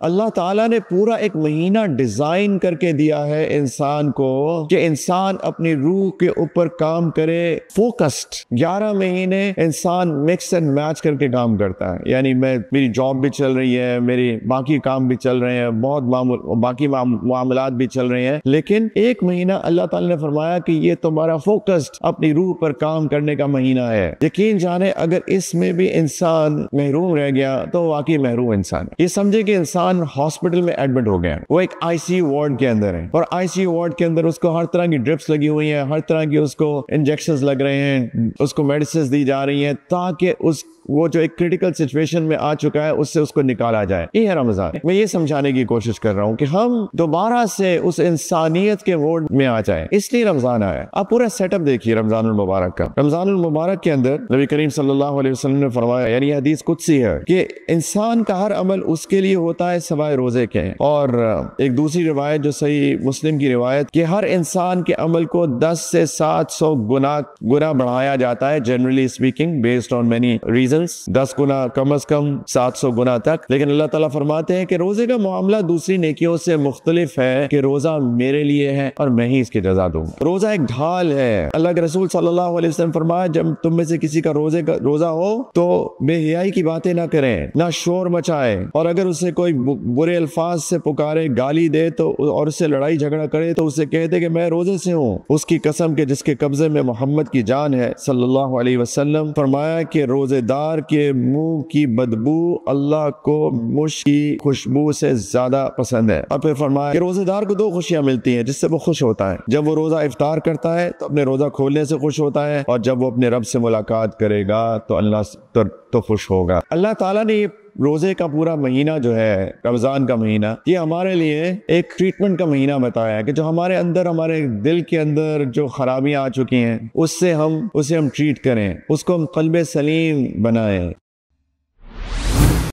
अल्लाह ताला ने पूरा एक महीना डिजाइन करके दिया है इंसान को कि इंसान अपनी रूह के ऊपर काम करे फोकस्ड। 11 महीने इंसान मिक्स एंड मैच करके काम करता है, यानी मेरी जॉब भी चल रही है, मेरी बाकी काम भी चल रहे हैं, बहुत बाकी मामलात भी चल रहे हैं, लेकिन एक महीना अल्लाह ताला ने फरमाया कि ये तुम्हारा फोकस्ड अपनी रूह पर काम करने का महीना है। यकीन जाने अगर इसमें भी इंसान महरूम रह गया तो वाकई महरूम इंसान है। ये समझे कि इंसान हॉस्पिटल में एडमिट हो गया, वो एक आईसीयू वार्ड के अंदर है और आईसीयू वार्ड के अंदर उसको हर तरह की ड्रिप्स लगी हुई हैं, हर तरह की उसको इंजेक्शंस लग रहे हैं, उसको मेडिसिन दी जा रही हैं ताकि वो जो एक क्रिटिकल सिचुएशन में आ चुका है उससे उसको निकाला जाए। ये है रमजान। मैं ये समझाने की कोशिश कर रहा हूँ कि हम दोबारा से उस इंसानियत के मोड में आ जाए, इसलिए रमजान आया। आप पूरा सेटअप देखिए रमजान मुबारक का। रमजान मुबारक के अंदर नबी करीम सल्लल्लाहु अलैहि वसल्लम ने फरमाया, यानी हदीस कुदसी है कि इंसान का हर अमल उसके लिए होता है सिवाय रोजे के। और एक दूसरी रिवायत जो सही मुस्लिम की रिवायत कि हर इंसान के अमल को 10 से 700 गुना बढ़ाया जाता है, generally speaking based on many reason, 10 गुना कम अज कम 700 गुना तक। लेकिन अल्लाह ताला फरमाते हैं कि रोजे का मामला दूसरी नेकियों से मुख्तलिफ है कि रोजा मेरे लिए है और मैं ही इसकी जजा दूंगा। रोजा एक ढाल है। अल्लाह के रसूल सल्लल्लाहु अलैहि वसल्लम फरमाया, जब तुम में से किसी का रोजा हो तो बेहयाई की बातें ना करें, ना शोर मचाए, और अगर उसे कोई बुरे अल्फाज से पुकारे, गाली दे तो और उससे लड़ाई झगड़ा करे तो उसे कह दे कि मैं रोजे से हूँ। उसकी कसम के जिसके कब्जे में मोहम्मद की जान है सल्लल्लाहु अलैहि वसल्लम, फरमाया कि रोजेदार के मुंह की बदबू अल्लाह को मुश्क की खुशबू से ज्यादा पसंद है। और फिर फरमाया कि रोजेदार को 2 खुशियां मिलती हैं जिससे वो खुश होता है। जब वो रोजा इफ्तार करता है तो अपने रोजा खोलने से खुश होता है, और जब वो अपने रब से मुलाकात करेगा तो अल्लाह तो खुश होगा। अल्लाह ताला ने रोजे का पूरा महीना जो है रमजान का महीना, ये हमारे लिए एक ट्रीटमेंट का महीना बताया है कि जो हमारे अंदर, हमारे दिल के अंदर जो खराबियां आ चुकी हैं उसे हम ट्रीट करें, उसको हम कल्बे सलीम बनाएं।